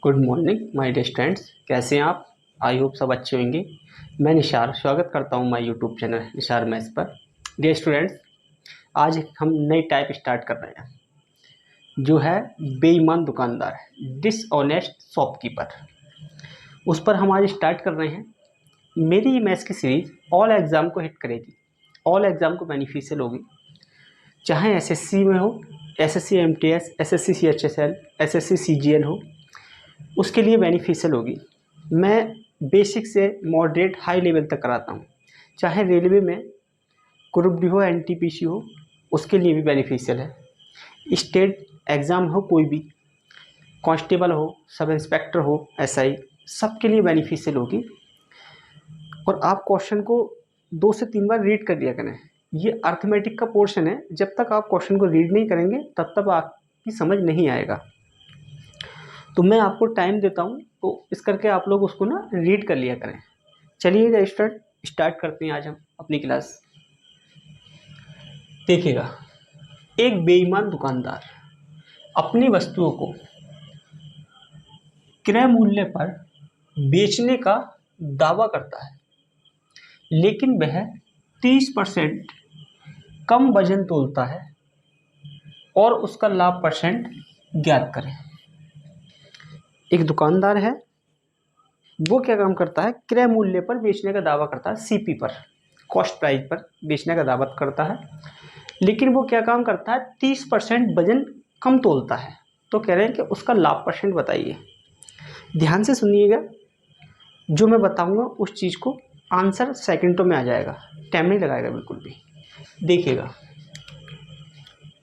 Good morning my dear students, कैसे हैं आप। आई होप सब अच्छे होंगे। मैं निशार स्वागत करता हूं my YouTube channel Nishar maths पर। डियर स्टूडेंट्स, आज हम नई टाइप स्टार्ट कर रहे हैं जो है बेईमान दुकानदार, डिसऑनेस्ट शॉपकीपर। उस पर हम आज स्टार्ट कर रहे हैं। मेरी ये मैथ्स की सीरीज ऑल एग्ज़ाम को हिट करेगी, ऑल एग्ज़ाम को बेनिफिशियल होगी, चाहे एसएससी में हो, SSC MTS, SSC CHSL, SSC CGL हो, उसके लिए बेनिफिशियल होगी। मैं बेसिक से मॉडरेट हाई लेवल तक कराता हूँ, चाहे रेलवे में ग्रुप डी हो, एनटीपीसी हो, उसके लिए भी बेनिफिशियल है। स्टेट एग्ज़ाम हो, कोई भी कांस्टेबल हो, सब इंस्पेक्टर हो, एसआई, सबके लिए बेनिफिशियल होगी। और आप क्वेश्चन को 2 से 3 बार रीड कर लिया करें। ये अर्थमेटिक का पोर्शन है, जब तक आप क्वेश्चन को रीड नहीं करेंगे तब तक आपकी समझ नहीं आएगा। तो मैं आपको टाइम देता हूँ, तो इस करके आप लोग उसको ना रीड कर लिया करें। चलिए स्टार्ट करते हैं आज हम अपनी क्लास। देखिएगा, एक बेईमान दुकानदार अपनी वस्तुओं को क्रय मूल्य पर बेचने का दावा करता है, लेकिन वह 30% कम वजन तोलता है और उसका लाभ परसेंट ज्ञात करें। एक दुकानदार है, वो क्या काम करता है, क्रय मूल्य पर बेचने का दावा करता है, सीपी पर, कॉस्ट प्राइस पर बेचने का दावा करता है, लेकिन वो क्या काम करता है, 30% वजन कम तोलता है। तो कह रहे हैं कि उसका लाभ परसेंट बताइए। ध्यान से सुनिएगा, जो मैं बताऊंगा उस चीज़ को आंसर सेकंडों में आ जाएगा, टाइम नहीं लगाएगा बिल्कुल भी। देखिएगा,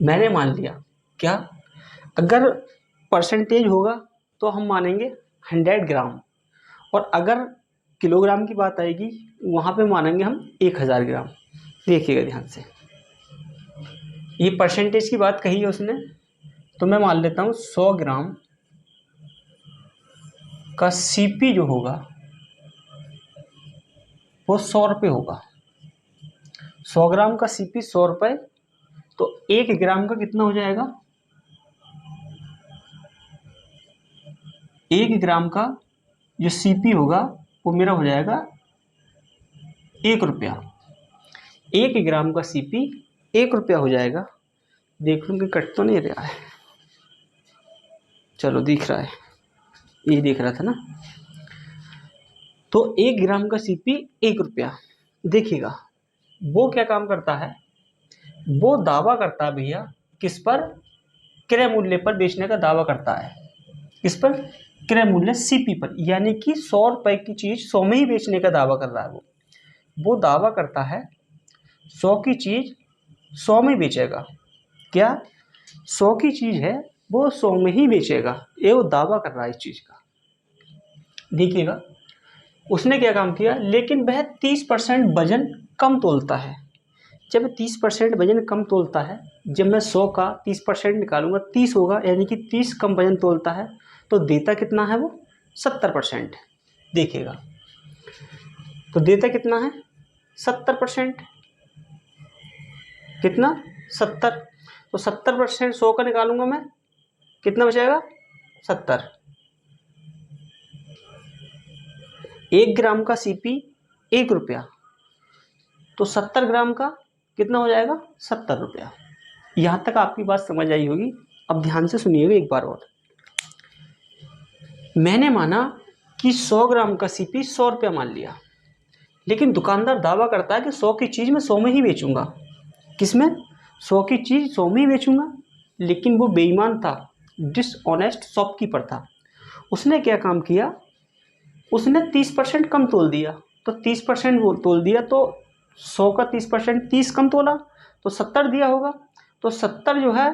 मैंने मान लिया क्या, अगर परसेंटेज होगा तो हम मानेंगे 100 ग्राम, और अगर किलोग्राम की बात आएगी वहाँ पे मानेंगे हम 1000 ग्राम। देखिएगा ध्यान से, ये परसेंटेज की बात कही है उसने, तो मैं मान लेता हूँ 100 ग्राम का सीपी जो होगा वो 100 रुपये होगा। 100 ग्राम का सीपी 100 रुपये, तो 1 ग्राम का कितना हो जाएगा, 1 ग्राम का जो सीपी होगा वो मेरा हो जाएगा 1 रुपया। 1 ग्राम का सीपी 1 रुपया हो जाएगा। देख लूँ कि कट तो नहीं रहा है, चलो दिख रहा है, ये दिख रहा था ना। तो 1 ग्राम का सीपी 1 रुपया। देखिएगा, वो क्या काम करता है, वो दावा करता है भैया किस पर, क्रय मूल्य पर बेचने का दावा करता है। किस पर, क्रय मूल्य सीपी पर, यानी कि 100 रुपये की चीज़ 100 में ही बेचने का दावा कर रहा है। वो दावा करता है 100 की चीज़ 100 में बेचेगा। क्या, 100 की चीज़ है वो 100 में ही बेचेगा, ये वो दावा कर रहा है इस चीज़ का। देखिएगा, उसने क्या काम किया, लेकिन वह 30% वजन कम तोलता है। जब 30% वजन कम तोलता है, जब मैं 100 का 30% निकालूंगा 30 होगा, यानी कि 30 कम वजन तोलता है, तो देता कितना है वो, 70%। देखिएगा, तो देता कितना है, 70%। कितना, 70। तो 70% 100 का निकालूंगा मैं, कितना बचेगा, 70। 1 ग्राम का सीपी 1 रुपया, तो 70 ग्राम का कितना हो जाएगा, 70 रुपया। यहाँ तक आपकी बात समझ आई होगी। अब ध्यान से सुनिएगा एक बार और। मैंने माना कि 100 ग्राम का सीपी 100 रुपया मान लिया, लेकिन दुकानदार दावा करता है कि 100 की चीज़ मैं 100 में ही बेचूंगा। किसमें, 100 की चीज़ 100 में ही बेचूंगा। लेकिन वो बेईमान था, डिसऑनेस्ट शॉपकीपर था। उसने क्या काम किया, उसने 30% कम तोल दिया। तो 30% वो तोल दिया, तो 100 का 30%, 30 कम तोला तो 70 दिया होगा। तो 70 जो है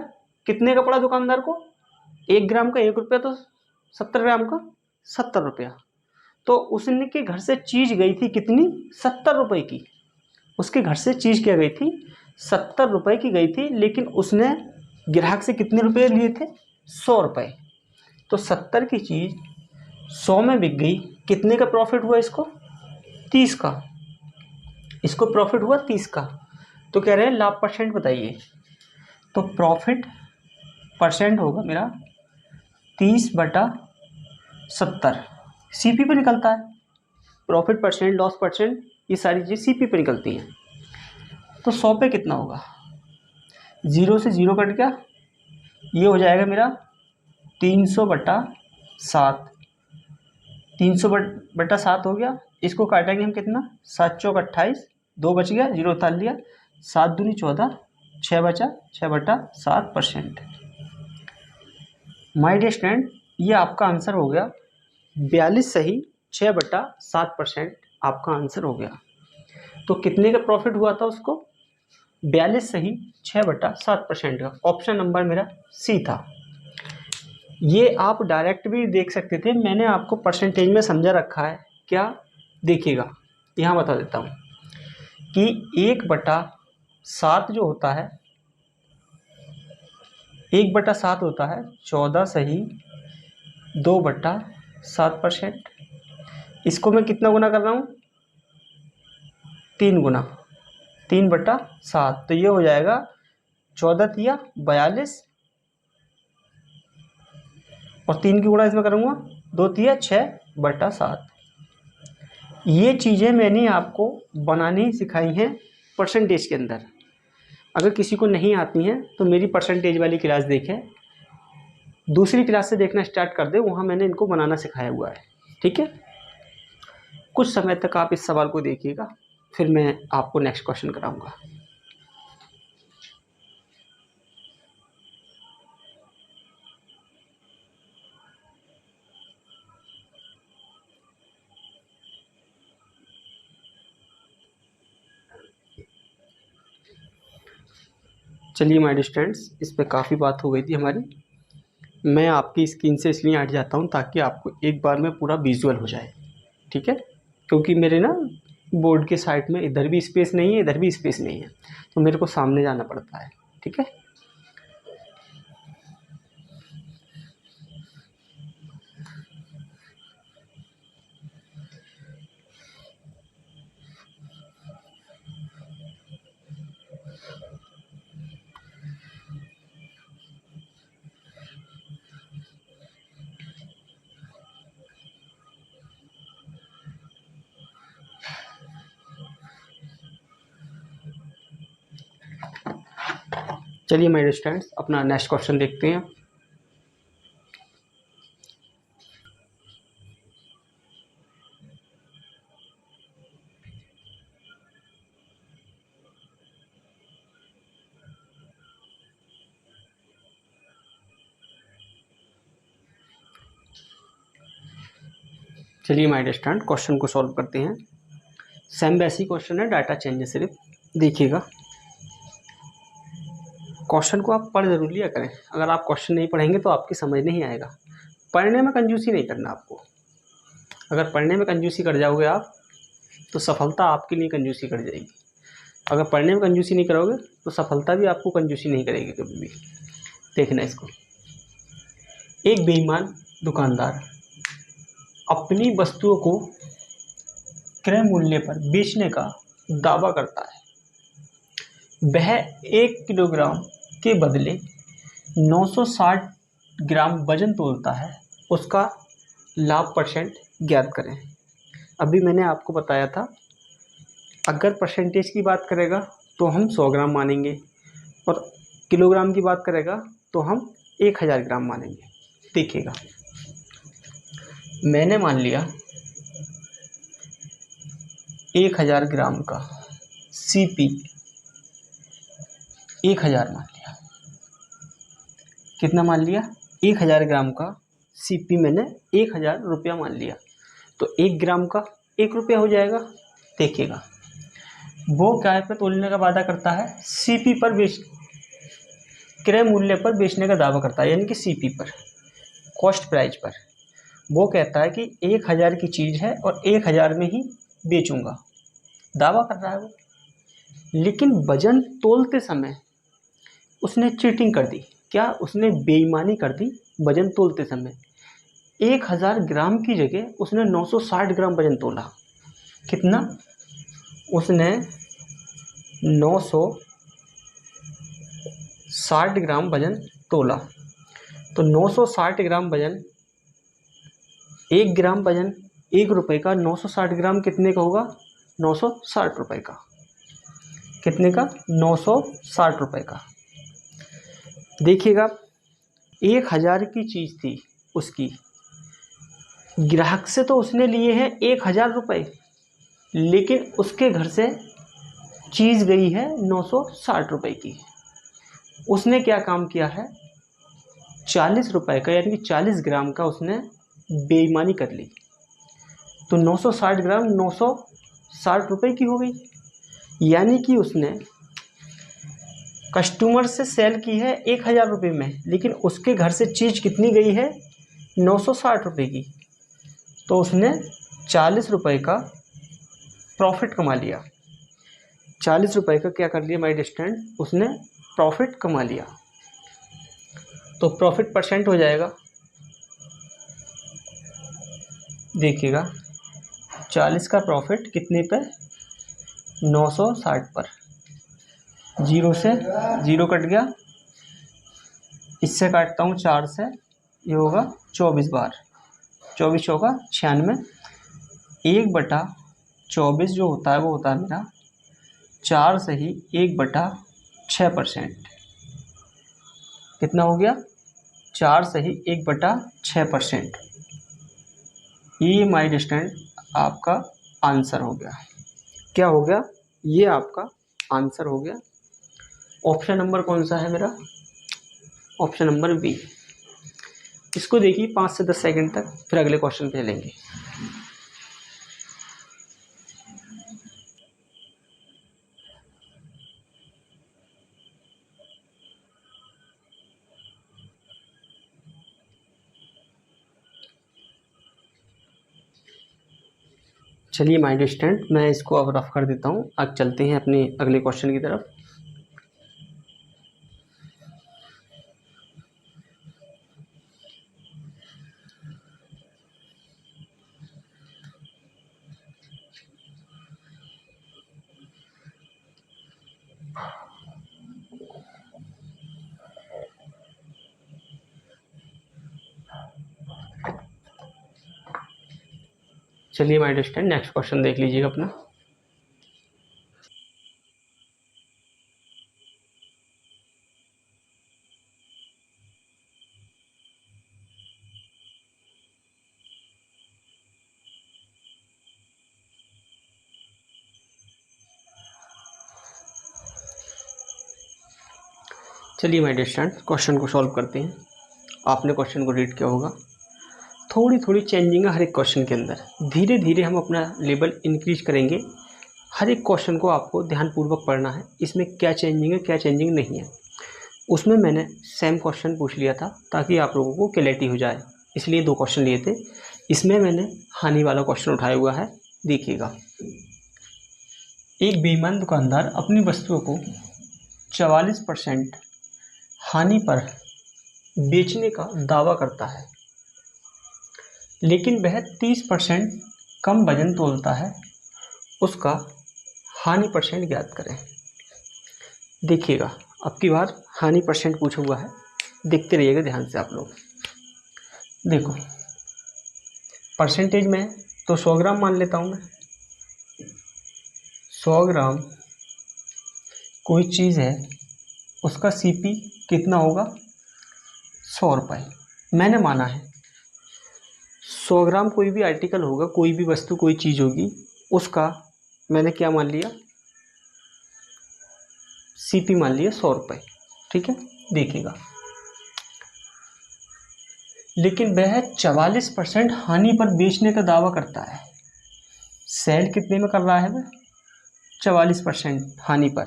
कितने का पड़ा दुकानदार को, 1 ग्राम का 1 रुपया, तो 70 ग्राम का 70 रुपया। तो उसने के घर से चीज़ गई थी कितनी, 70 रुपये की। उसके घर से चीज़ क्या गई थी, 70 रुपये की गई थी, लेकिन उसने ग्राहक से कितने रुपये लिए थे, 100 रुपये। तो 70 की चीज़ 100 में बिक गई, कितने का प्रॉफिट हुआ इसको, 30 का। इसको प्रॉफिट हुआ 30 का। तो कह रहे हैं लाभ परसेंट बताइए। तो प्रॉफिट परसेंट होगा मेरा 30/100। 70 सीपी पे निकलता है। प्रॉफिट परसेंट, लॉस परसेंट, ये सारी चीज़ सीपी पे निकलती हैं। तो 100 पे कितना होगा, 0 से 0 कट गया, ये हो जाएगा मेरा 300/7। 300/7 हो गया। इसको काटेंगे हम कितना, 7 चौक 28, 2 बच गया, 0 उतार लिया, 7 दूनी 14, 6 बचा, 6/7%। माय डियर स्टूडेंट, ये आपका आंसर हो गया 42 सही, 6/7% आपका आंसर हो गया। तो कितने का प्रॉफिट हुआ था उसको, 42 सही 6/7% का। ऑप्शन नंबर मेरा सी था। ये आप डायरेक्ट भी देख सकते थे, मैंने आपको परसेंटेज में समझा रखा है। क्या, देखिएगा यहाँ बता देता हूँ कि 1/7 जो होता है, 1/7 होता है 14 सही 2/7%। इसको मैं कितना गुना कर रहा हूँ, 3 गुना, 3/7। तो ये हो जाएगा 14 तिया 42, और 3 की गुणा इसमें करूँगा 2 तिया 6/7। ये चीज़ें मैंने आपको बनानी सिखाई हैं परसेंटेज के अंदर। अगर किसी को नहीं आती हैं तो मेरी परसेंटेज वाली क्लास देखें, दूसरी क्लास से देखना स्टार्ट कर दे, वहाँ मैंने इनको बनाना सिखाया हुआ है। ठीक है, कुछ समय तक आप इस सवाल को देखिएगा, फिर मैं आपको नेक्स्ट क्वेश्चन कराऊंगा। चलिए माय डियर स्टूडेंट्स, इस पे काफ़ी बात हो गई थी हमारी। मैं आपकी स्क्रीन से इसलिए हट जाता हूँ ताकि आपको एक बार में पूरा विजुअल हो जाए। ठीक है, क्योंकि मेरे ना बोर्ड के साइड में इधर भी स्पेस नहीं है, इधर भी स्पेस नहीं है, तो मेरे को सामने जाना पड़ता है। ठीक है, चलिए माय डियर स्टूडेंट्स, अपना नेक्स्ट क्वेश्चन देखते हैं। चलिए माय डियर स्टूडेंट, क्वेश्चन को सॉल्व करते हैं। सेम वैसी क्वेश्चन है, डाटा चेंज है सिर्फ। देखिएगा, क्वेश्चन को आप पढ़ जरूर लिया करें। अगर आप क्वेश्चन नहीं पढ़ेंगे तो आपकी समझ नहीं आएगा। पढ़ने में कंजूसी नहीं करना आपको। अगर पढ़ने में कंजूसी कर जाओगे आप, तो सफलता आपके लिए कंजूसी कर जाएगी। अगर पढ़ने में कंजूसी नहीं करोगे तो सफलता भी आपको कंजूसी नहीं करेगी कभी भी। देखना इसको, एक बेईमान दुकानदार अपनी वस्तुओं को क्रय मूल्य पर बेचने का दावा करता है। वह 1 किलोग्राम के बदले 960 ग्राम वजन तोलता है, उसका लाभ परसेंट ज्ञात करें। अभी मैंने आपको बताया था, अगर परसेंटेज की बात करेगा तो हम 100 ग्राम मानेंगे, और किलोग्राम की बात करेगा तो हम 1000 ग्राम मानेंगे। देखिएगा, मैंने मान लिया 1000 ग्राम का सीपी 1000 मान लिया। कितना मान लिया, 1000 ग्राम का सीपी मैंने 1000 रुपया मान लिया। तो 1 ग्राम का 1 रुपया हो जाएगा। देखिएगा, वो क्या पे तोलने का वादा करता है, सीपी पर क्रय मूल्य पर बेचने का दावा करता है, यानी कि सीपी पर, कॉस्ट प्राइस पर। वो कहता है कि 1000 की चीज़ है और 1000 में ही बेचूंगा, दावा कर रहा है वो। लेकिन वजन तोलते समय उसने चीटिंग कर दी। क्या, उसने बेईमानी कर दी। वजन तोलते समय 1000 ग्राम की जगह उसने 960 ग्राम वजन तोला। कितना, उसने 960 ग्राम वजन तोला। तो 960 ग्राम वजन 1 ग्राम वजन 1 रुपये का, 960 ग्राम कितने का होगा? 960 रुपये का। कितने का? 960 रुपये का। देखिएगा 1000 की चीज़ थी उसकी, ग्राहक से तो उसने लिए हैं 1000 रुपये, लेकिन उसके घर से चीज़ गई है 960 रुपये की। उसने क्या काम किया है? 40 रुपये का यानी कि 40 ग्राम का उसने बेईमानी कर ली। तो 960 ग्राम 960 रुपये की हो गई, यानी कि उसने कस्टमर से सेल की है 1000 रुपये में, लेकिन उसके घर से चीज़ कितनी गई है? 960 रुपये की। तो उसने 40 रुपये का प्रॉफिट कमा लिया। 40 रुपये का क्या कर लिया माय डियर स्टूडेंट? उसने प्रॉफिट कमा लिया। तो प्रॉफिट परसेंट हो जाएगा, देखिएगा 40 का प्रॉफिट कितने पे? 960 पर। 0 से 0 कट गया, इससे काटता हूँ 4 से, ये होगा 24 बार, 24 चौका 96, 1/24 जो होता है वो होता है मेरा 4 से ही 1/6%। कितना हो गया? 4 से ही 1/6%। ये माय डियर स्टूडेंट आपका आंसर हो गया। क्या हो गया? ये आपका आंसर हो गया। ऑप्शन नंबर कौन सा है मेरा? Option number B. इसको देखिए 5 से 10 सेकंड तक, फिर अगले क्वेश्चन पे चलेंगे। चलिए माय डियर स्टूडेंट, मैं इसको अब रफ कर देता हूँ। अब चलते हैं अपने अगले क्वेश्चन की तरफ। चलिए my dear student, next question देख लीजिएगा अपना। चलिए माय डियर स्टूडेंट, क्वेश्चन को सॉल्व करते हैं। आपने क्वेश्चन को रीड किया होगा। थोड़ी थोड़ी चेंजिंग है हर एक क्वेश्चन के अंदर। धीरे धीरे हम अपना लेवल इंक्रीज करेंगे। हर एक क्वेश्चन को आपको ध्यानपूर्वक पढ़ना है, इसमें क्या चेंजिंग है क्या चेंजिंग नहीं है। उसमें मैंने सेम क्वेश्चन पूछ लिया था ताकि आप लोगों को क्लैरिटी हो जाए, इसलिए 2 क्वेश्चन लिए थे। इसमें मैंने हानि वाला क्वेश्चन उठाया हुआ है। देखिएगा, एक बेईमान दुकानदार अपनी वस्तुओं को 44% हानि पर बेचने का दावा करता है, लेकिन वह 30% कम वजन तोलता है। उसका हानि परसेंट ज्ञात करें। देखिएगा, अब की बार हानि परसेंट पूछा हुआ है, देखते रहिएगा ध्यान से आप लोग। देखो परसेंटेज में तो 100 ग्राम मान लेता हूँ मैं। 100 ग्राम कोई चीज़ है, उसका सीपी कितना होगा? 100 रुपये। मैंने माना है 100 ग्राम कोई भी आर्टिकल होगा, कोई भी वस्तु कोई चीज़ होगी, उसका मैंने क्या मान लिया? सीपी मान लिया 100 रुपये। ठीक है, देखिएगा, लेकिन वह 44% हानि पर बेचने का दावा करता है। सेल कितने में कर रहा है वह? 44% हानि पर,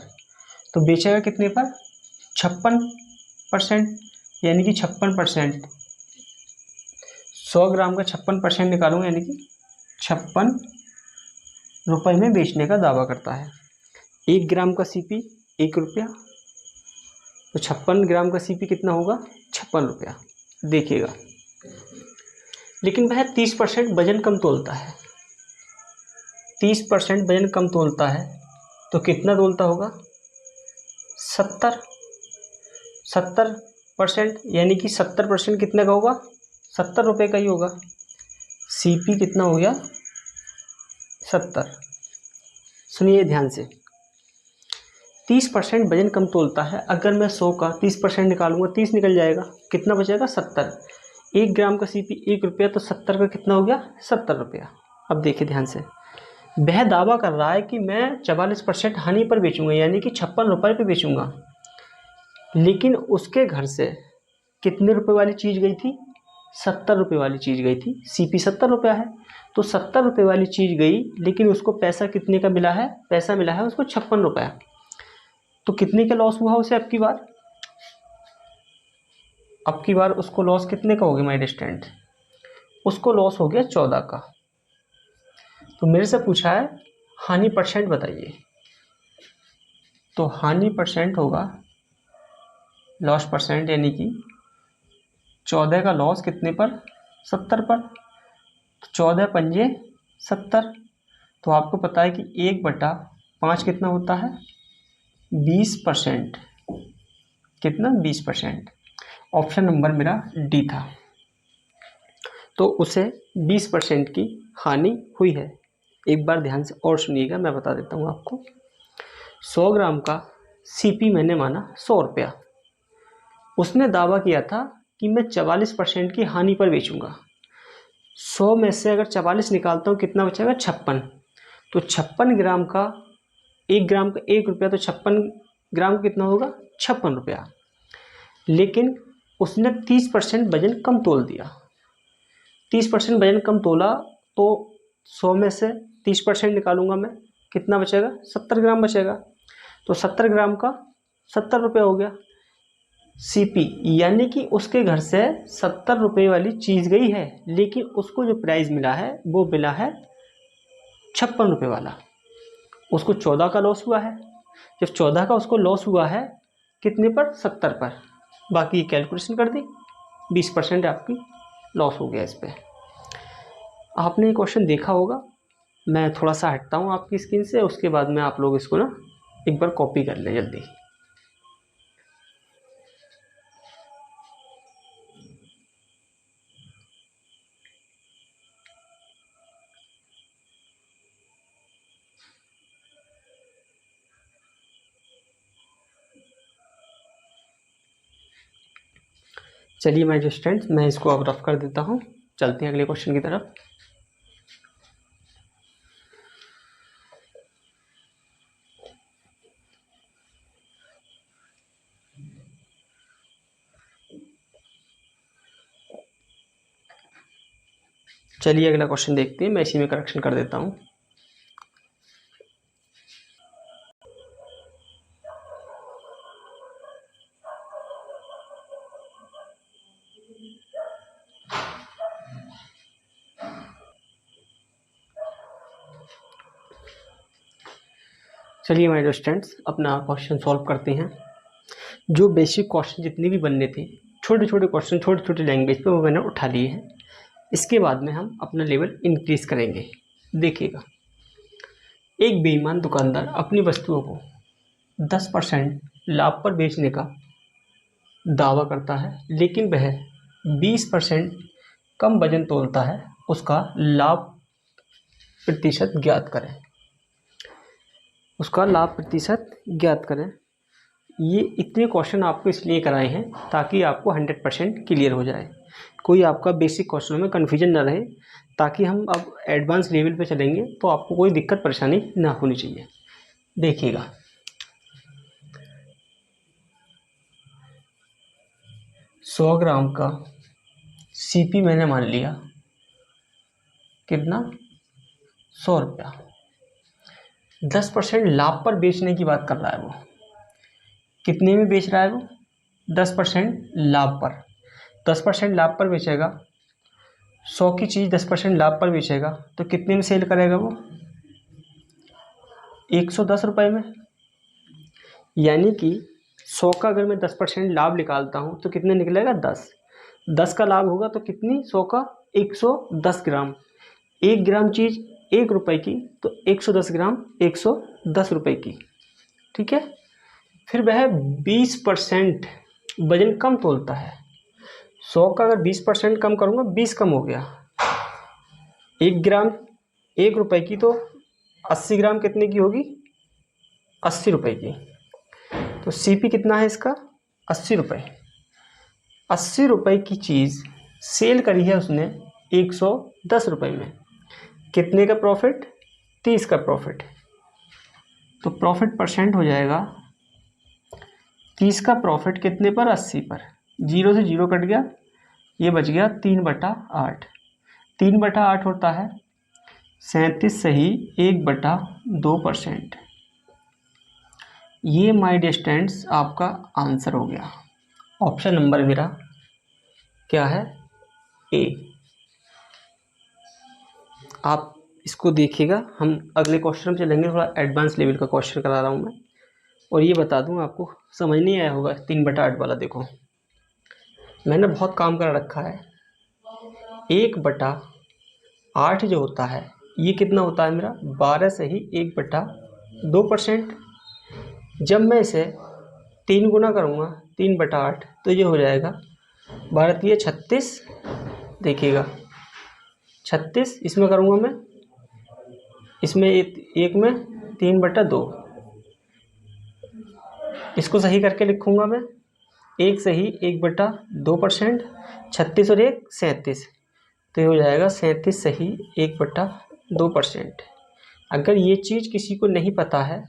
तो बेचेगा कितने पर? 56%, यानी कि 56%। 100 ग्राम का 56% निकालूंगा, यानी कि 56 रुपये में बेचने का दावा करता है। 1 ग्राम का सीपी 1 रुपया, तो 56 ग्राम का सीपी कितना होगा? 56 रुपया। देखिएगा, लेकिन वह 30% वजन कम तोलता है। 30% वजन कम तोलता है, तो कितना तोलता होगा? 70%, यानी कि 70% कितने का होगा? 70 रुपये का ही होगा। CP कितना हो गया 70। सुनिए ध्यान से, 30% वजन कम तोलता है। अगर मैं 100 का 30% निकालूंगा 30 निकल जाएगा, कितना बचेगा 70। 1 ग्राम का CP 1 रुपया, तो 70 का कितना हो गया 70 रुपया। अब देखिए ध्यान से, वह दावा कर रहा है कि मैं 44% हानि पर बेचूंगा, यानी कि 56 रुपये पे बेचूंगा, लेकिन उसके घर से कितने रुपए वाली चीज़ गई थी 70 रुपये वाली चीज़ गई थी। CP 70 रुपया है, तो 70 रुपये वाली चीज़ गई, लेकिन उसको पैसा कितने का मिला है, पैसा मिला है उसको 56 रुपया। तो कितने का लॉस हुआ उसे अब की बार उसको लॉस कितने का हो गया माय स्टूडेंट, उसको लॉस हो गया 14 का। तो मेरे से पूछा है हानि परसेंट बताइए, तो हानि परसेंट होगा लॉस परसेंट, यानी कि 14 का लॉस कितने पर 70 पर, 14 पंजे 70। तो आपको पता है कि 1/5 कितना होता है 20%, कितना 20%। ऑप्शन नंबर मेरा डी था, तो उसे 20% की हानि हुई है। एक बार ध्यान से और सुनिएगा, मैं बता देता हूँ आपको। 100 ग्राम का CP मैंने माना 100 रुपया, उसने दावा किया था कि मैं 44% की हानि पर बेचूंगा। 100 में से अगर 44 निकालता हूँ कितना बचेगा 56। तो 56 ग्राम का 1 ग्राम का 1 रुपया, तो 56 ग्राम का कितना होगा 56 रुपया। लेकिन उसने 30% वजन कम तोल दिया, 30% वजन कम तोला, तो 100 में से 30% निकालूंगा मैं, कितना बचेगा 70 ग्राम बचेगा। तो 70 ग्राम का 70 रुपये हो गया CP, यानी कि उसके घर से 70 रुपये वाली चीज़ गई है, लेकिन उसको जो प्राइस मिला है वो मिला है 56 रुपये वाला। उसको 14 का लॉस हुआ है। जब 14 का उसको लॉस हुआ है कितने पर 70 पर, बाकी कैलकुलेशन कर दी, 20% आपकी लॉस हो गया इस पर। आपने ये क्वेश्चन देखा होगा, मैं थोड़ा सा हटता हूँ आपकी स्क्रीन से, उसके बाद में आप लोग इसको ना एक बार कॉपी कर लें जल्दी। चलिए माय डियर स्टूडेंट्स, मैं इसको अब रफ कर देता हूँ, चलते हैं अगले क्वेश्चन की तरफ। चलिए अगला क्वेश्चन देखते हैं, मैं इसी में करेक्शन कर देता हूँ। चलिए माय डियर स्टूडेंट्स, अपना क्वेश्चन सॉल्व करते हैं। जो बेसिक क्वेश्चन जितने भी बनने थे, छोटे छोटे क्वेश्चन छोटे छोटे लैंग्वेज पे, वो मैंने उठा लिए हैं। इसके बाद में हम अपना लेवल इंक्रीज करेंगे। देखिएगा, एक बेईमान दुकानदार अपनी वस्तुओं को 10% लाभ पर बेचने का दावा करता है, लेकिन वह 20% कम वजन तोलता है। उसका लाभ प्रतिशत ज्ञात करें। उसका लाभ प्रतिशत ज्ञात करें। ये इतने क्वेश्चन आपको इसलिए कराए हैं ताकि आपको 100% क्लियर हो जाए, कोई आपका बेसिक क्वेश्चनों में कन्फ्यूजन ना रहे, ताकि हम अब एडवांस लेवल पे चलेंगे तो आपको कोई दिक्कत परेशानी ना होनी चाहिए। देखिएगा, 100 ग्राम का CP मैंने मान लिया कितना 100 रुपया, 10% लाभ पर बेचने की बात कर रहा है वो। कितने में बेच रहा है वो 10% लाभ पर। 10% लाभ पर बेचेगा, 100 की चीज़ 10% लाभ पर बेचेगा, तो कितने में सेल करेगा वो 110 रुपये में। यानी कि 100 का अगर मैं 10% लाभ निकालता हूँ तो कितने निकलेगा 10। 10 का लाभ होगा तो कितनी 100 का 110 ग्राम। 1 ग्राम चीज़ 1 रुपये की, तो 110 ग्राम 110 रुपये की। ठीक है, फिर वह 20% वजन कम तोलता है। 100 का अगर 20% कम करूँगा 20 कम हो गया, 1 ग्राम 1 रुपए की, तो 80 ग्राम कितने की होगी? 80 रुपए की। तो सीपी कितना है इसका? 80 रुपए। 80 रुपए की चीज़ सेल करी है उसने 110 रुपए में। कितने का प्रॉफिट? 30 का प्रॉफिट। तो प्रॉफिट परसेंट हो जाएगा 30 का प्रॉफिट कितने पर? 80 पर। 0 से 0 कट गया, ये बच गया 3/8। 3/8 होता है 37 सही 1/2%। ये माय डियर स्टूडेंट्स आपका आंसर हो गया। ऑप्शन नंबर मेरा क्या है? ए। आप इसको देखिएगा, हम अगले क्वेश्चन में चलेंगे। थोड़ा एडवांस लेवल का क्वेश्चन करा रहा हूँ मैं। और ये बता दूँ आपको, समझ नहीं आया होगा 3/8 वाला। देखो मैंने बहुत काम कर रखा है। 1/8 जो होता है ये कितना होता है मेरा? 12 से ही 1/2%। जब मैं इसे 3 गुना करूँगा 3/8 तो ये हो जाएगा 12 36। देखिएगा 36, इसमें करूँगा मैं, इसमें एक में 3/2। इसको सही करके लिखूँगा मैं, 1 सही 1/2%। 36 और 1 37, तो ये हो जाएगा 37 सही 1/2%। अगर ये चीज़ किसी को नहीं पता है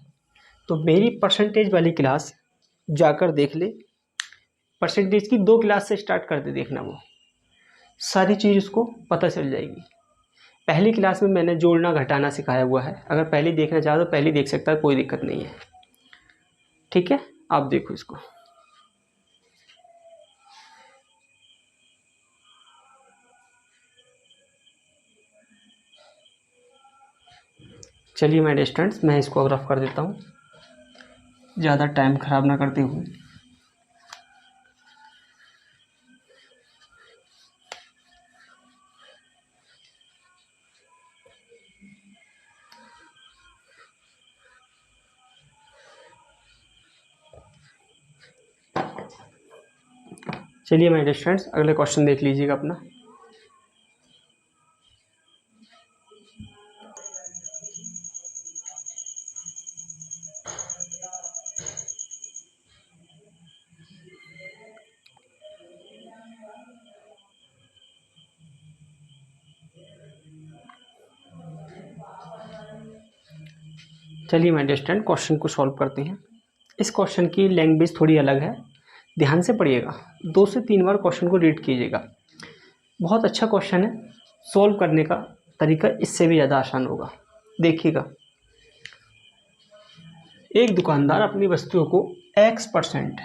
तो मेरी परसेंटेज वाली क्लास जाकर देख ले। परसेंटेज की 2 क्लास से स्टार्ट कर दे, देखना वो सारी चीज़ उसको पता चल जाएगी। पहली क्लास में मैंने जोड़ना घटाना सिखाया हुआ है, अगर पहली देखना चाहो तो पहली देख सकता है, कोई दिक्कत नहीं है। ठीक है, आप देखो इसको। चलिए मेरे स्टूडेंट्स, मैं इसको रफ कर देता हूँ, ज़्यादा टाइम ख़राब ना करते हुए। चलिए मेरे स्टूडेंट्स, अगले क्वेश्चन देख लीजिएगा अपना। चलिए मेरे स्टूडेंट, क्वेश्चन को सॉल्व करते हैं। इस क्वेश्चन की लैंग्वेज थोड़ी अलग है, ध्यान से पढ़िएगा। 2 से 3 बार क्वेश्चन को रीड कीजिएगा। बहुत अच्छा क्वेश्चन है, सॉल्व करने का तरीका इससे भी ज़्यादा आसान होगा। देखिएगा, एक दुकानदार अपनी वस्तुओं को X%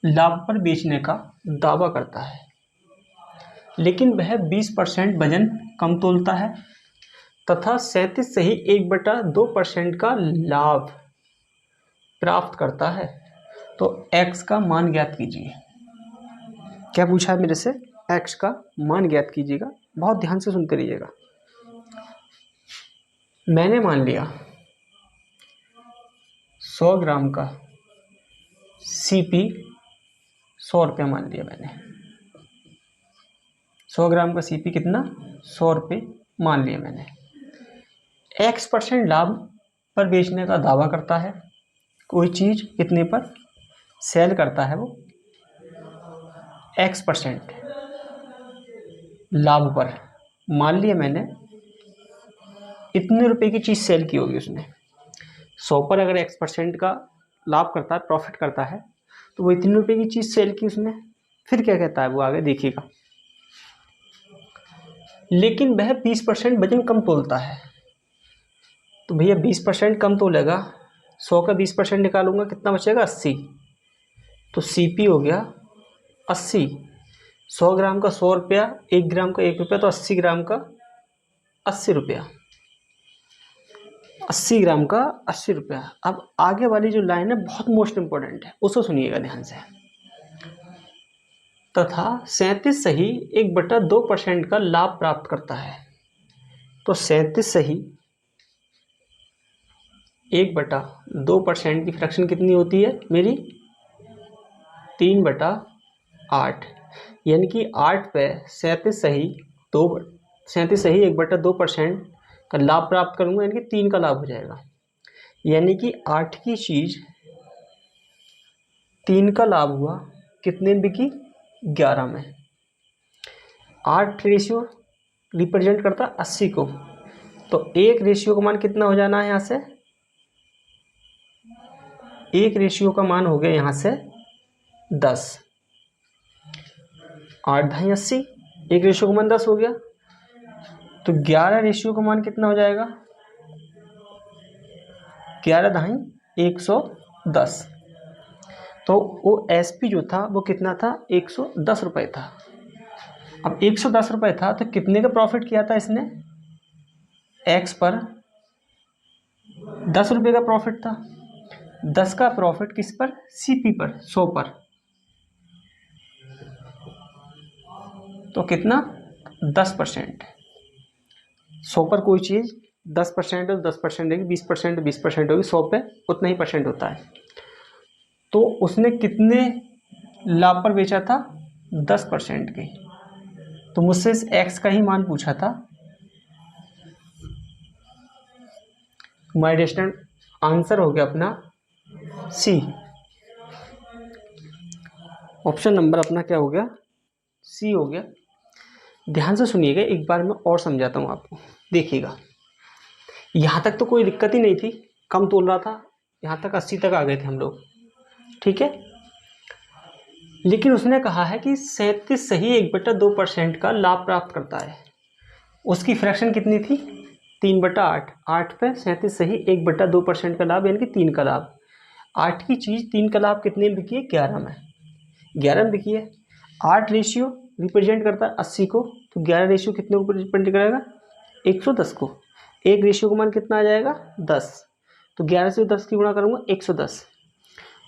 लाभ पर बेचने का दावा करता है, लेकिन वह 20% वजन कम तोलता है तथा 37 से ही 1/2% का लाभ प्राप्त करता है। तो X का मान ज्ञात कीजिए। क्या पूछा है मेरे से? X का मान ज्ञात कीजिएगा। बहुत ध्यान से सुनते रहिएगा। मैंने मान लिया 100 ग्राम का CP 100 रुपये मान लिया मैंने। 100 ग्राम का CP कितना? 100 रुपये मान लिया मैंने। X% लाभ पर बेचने का दावा करता है, कोई चीज़ कितने पर सेल करता है वो? X% लाभ पर। मान लिया मैंने इतने रुपए की चीज़ सेल की होगी उसने। 100 पर अगर X% का लाभ करता है, प्रॉफिट करता है, तो वो इतने रुपए की चीज़ सेल की उसने। फिर क्या कहता है वो आगे, देखिएगा। लेकिन वह 20% वजन कम तोलता है। तो भैया 20% कम तोलेगा, 100 का 20% निकालूंगा, कितना बचेगा? 80। तो CP हो गया 80। 100 ग्राम का 100 रुपया, 1 ग्राम का 1 रुपया, तो 80 ग्राम का 80 रुपया। 80 ग्राम का 80 रुपया। अब आगे वाली जो लाइन है बहुत मोस्ट इंपॉर्टेंट है, उसको सुनिएगा ध्यान से। तथा 37 सही 1/2% का लाभ प्राप्त करता है। तो 37 सही 1/2% की फ्रैक्शन कितनी होती है मेरी? 3/8। यानी कि 8 पे 37 सही 2 37 सही 1/2% का लाभ प्राप्त करूँगा, यानी कि 3 का लाभ हो जाएगा। यानी कि 8 की चीज़ 3 का लाभ हुआ, कितने में बिकी? 11 में। 8 रेशियो रिप्रेजेंट करता 80 को, तो 1 रेशियो का मान कितना हो जाना है यहाँ से? 1 रेशियो का मान हो गया यहाँ से 10। 8 ढाई 80, 1 रेशियो का मान 10 हो गया, तो 11 रेशियो का मान कितना हो जाएगा? 11 ढाई 110। तो वो एसपी जो था वो कितना था? 110 रुपये था। अब 110 रुपये था तो कितने का प्रॉफिट किया था इसने? एक्स पर 10 रुपये का प्रॉफिट था। 10 का प्रॉफिट किस पर? सीपी पर, 100 पर। तो कितना? 10%। 100 पर कोई चीज़ 10% है तो 10% होगी, 20% 20% होगी, 100 पे उतना ही परसेंट होता है। तो उसने कितने लाभ पर बेचा था? 10% के। तो मुझसे इस एक्स का ही मान पूछा था। माय डिस्टेंट आंसर हो गया अपना सी। ऑप्शन नंबर अपना क्या हो गया? सी हो गया। ध्यान से सुनिएगा, एक बार मैं और समझाता हूँ आपको, देखिएगा। यहाँ तक तो कोई दिक्कत ही नहीं थी, कम तोल रहा था, यहाँ तक 80 तक आ गए थे हम लोग, ठीक है। लेकिन उसने कहा है कि 37 सही 1/2% का लाभ प्राप्त करता है। उसकी फ्रैक्शन कितनी थी? 3/8। 8 पे 37 सही 1/2% का लाभ, यानी कि 3 का लाभ। 8 की चीज़ 3 का लाभ कितने में बिकी है? 11 में। 11 में बिकी है। 8 रेशियो रिप्रेजेंट करता है 80 को, तो 11 रेशियो कितने को रिप्रेजेंट करेगा? 110 को। 1 रेशियो का मान कितना आ जाएगा? 10। तो 11 से 10 की गुणा करूँगा 110।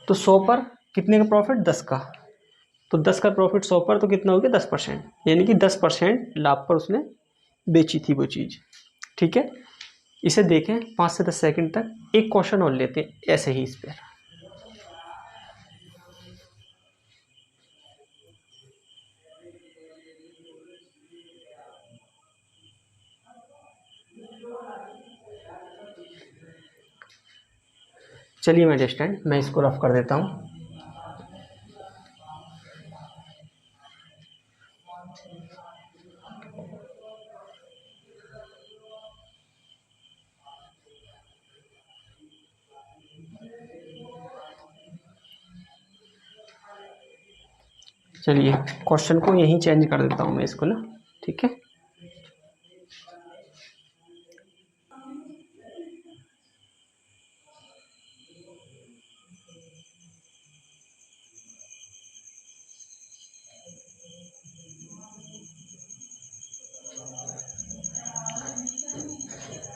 तो 100 पर कितने का प्रॉफिट? 10 का। तो 10 का प्रॉफिट 100 पर, तो कितना हो गया? 10%। यानी कि 10% लाभ पर उसने बेची थी वो चीज़, ठीक है। इसे देखें 5 से 10 सेकंड तक। एक क्वेश्चन और लेते हैं ऐसे ही इस पर। चलिए मैं डिस्टेंट मैं इसको रफ कर देता हूँ। चलिए क्वेश्चन को यहीं चेंज कर देता हूँ मैं इसको ना, ठीक है।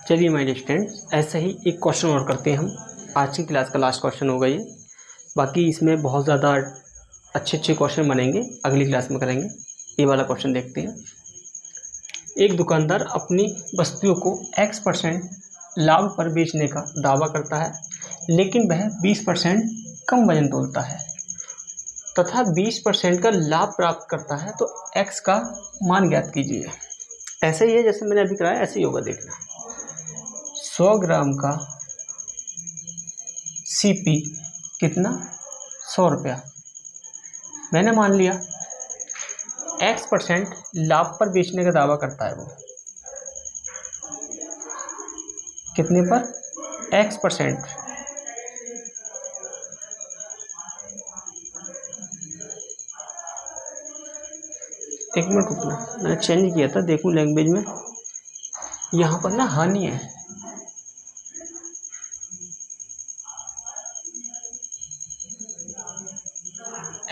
चलिए माय डिस्टेंट ऐसे ही एक क्वेश्चन और करते हैं हम। आज की क्लास का लास्ट क्वेश्चन होगा ये। बाकी इसमें बहुत ज़्यादा अच्छे अच्छे क्वेश्चन बनेंगे, अगली क्लास में करेंगे। ये वाला क्वेश्चन देखते हैं। एक दुकानदार अपनी वस्तुओं को X% लाभ पर बेचने का दावा करता है, लेकिन वह 20% कम वजन तोलता है तथा 20% का लाभ प्राप्त करता है, तो X का मान ज्ञात कीजिए। ऐसे ही है जैसे मैंने अभी कराया, ऐसे ही होगा, देखना। 100 ग्राम का CP कितना? 100 रुपया। मैंने मान लिया X% लाभ पर बेचने का दावा करता है, वो कितने पर? X%। एक मिनट रुकना, मैंने चेंज किया था, देखूं लैंग्वेज में। यहाँ पर ना हानि है,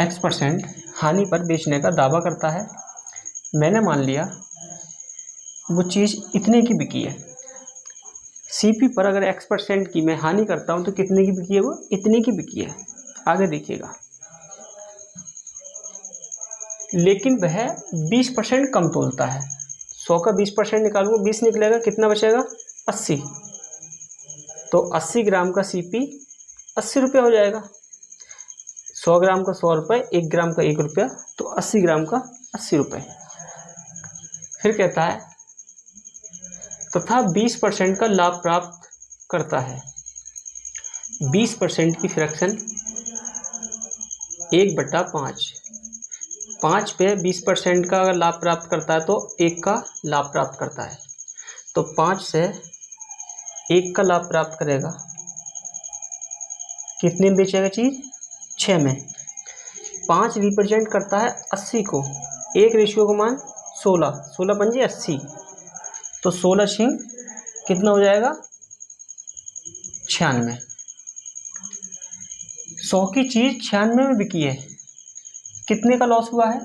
X% हानि पर बेचने का दावा करता है। मैंने मान लिया वो चीज़ इतने की बिकी है। CP पर अगर X% की मैं हानि करता हूँ तो कितने की बिकी है? वो इतने की बिकी है। आगे देखिएगा, लेकिन वह 20% कम तोलता है। 100 का 20% निकालूंगा, 20 निकलेगा, कितना बचेगा? 80। तो 80 ग्राम का CP 80 रुपये हो जाएगा। 100 ग्राम का 100 रुपये, 1 ग्राम का 1 रुपया, तो 80 ग्राम का 80 रुपये। फिर कहता है तथा 20% का लाभ प्राप्त करता है। 20% की फ्रैक्शन 1/5, 5 पे 20% का अगर लाभ प्राप्त करता है तो 1 का लाभ प्राप्त करता है। तो 5 से 1 का लाभ प्राप्त करेगा, कितने में बेचेगा चीज़? 6 में। 5 रिप्रेजेंट करता है 80 को, 1 रेशियो का मान 16, 16 पंजे 80, तो 16 छिंग कितना हो जाएगा? 96। 100 की चीज़ 96 में बिकी है, कितने का लॉस हुआ है?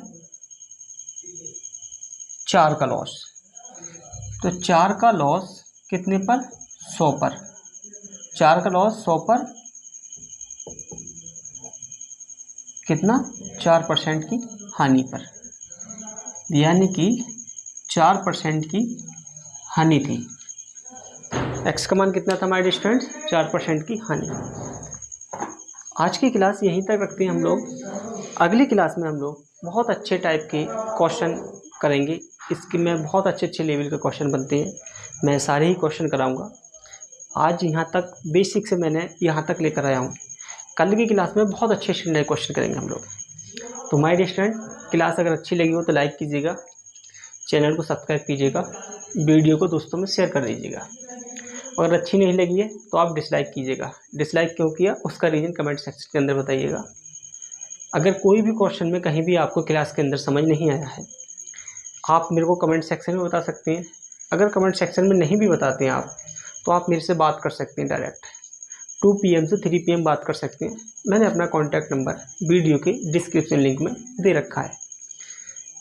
4 का लॉस। तो 4 का लॉस कितने पर? 100 पर। 4 का लॉस 100 पर कितना? 4% की हानि पर, यानी कि 4% की हानि थी। एक्स का मान कितना था हमारे स्टूडेंट्स? 4% की हानि। आज की क्लास यहीं तक रखते हैं हम लोग। अगली क्लास में हम लोग बहुत अच्छे टाइप के क्वेश्चन करेंगे। इसके में बहुत अच्छे अच्छे लेवल के क्वेश्चन बनते हैं, मैं सारे ही क्वेश्चन कराऊंगा। आज यहाँ तक बेसिक से मैंने यहाँ तक लेकर आया हूँ। कल की क्लास में बहुत अच्छे अच्छे नए क्वेश्चन करेंगे हम लोग। तो माय डियर स्टूडेंट, क्लास अगर अच्छी लगी हो तो लाइक कीजिएगा, चैनल को सब्सक्राइब कीजिएगा, वीडियो को दोस्तों में शेयर कर दीजिएगा। अगर अच्छी नहीं लगी है तो आप डिसलाइक कीजिएगा। डिसलाइक क्यों किया उसका रीज़न कमेंट सेक्शन के अंदर बताइएगा। अगर कोई भी क्वेश्चन में कहीं भी आपको क्लास के अंदर समझ नहीं आया है, आप मेरे को कमेंट सेक्शन में बता सकते हैं। अगर कमेंट सेक्शन में नहीं भी बताते हैं आप, तो आप मेरे से बात कर सकते हैं डायरेक्ट। 2 PM से 3 PM बात कर सकते हैं। मैंने अपना कॉन्टैक्ट नंबर वीडियो के डिस्क्रिप्शन लिंक में दे रखा है।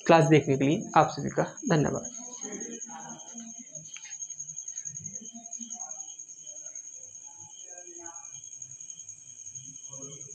क्लास देखने के लिए आप सभी का धन्यवाद।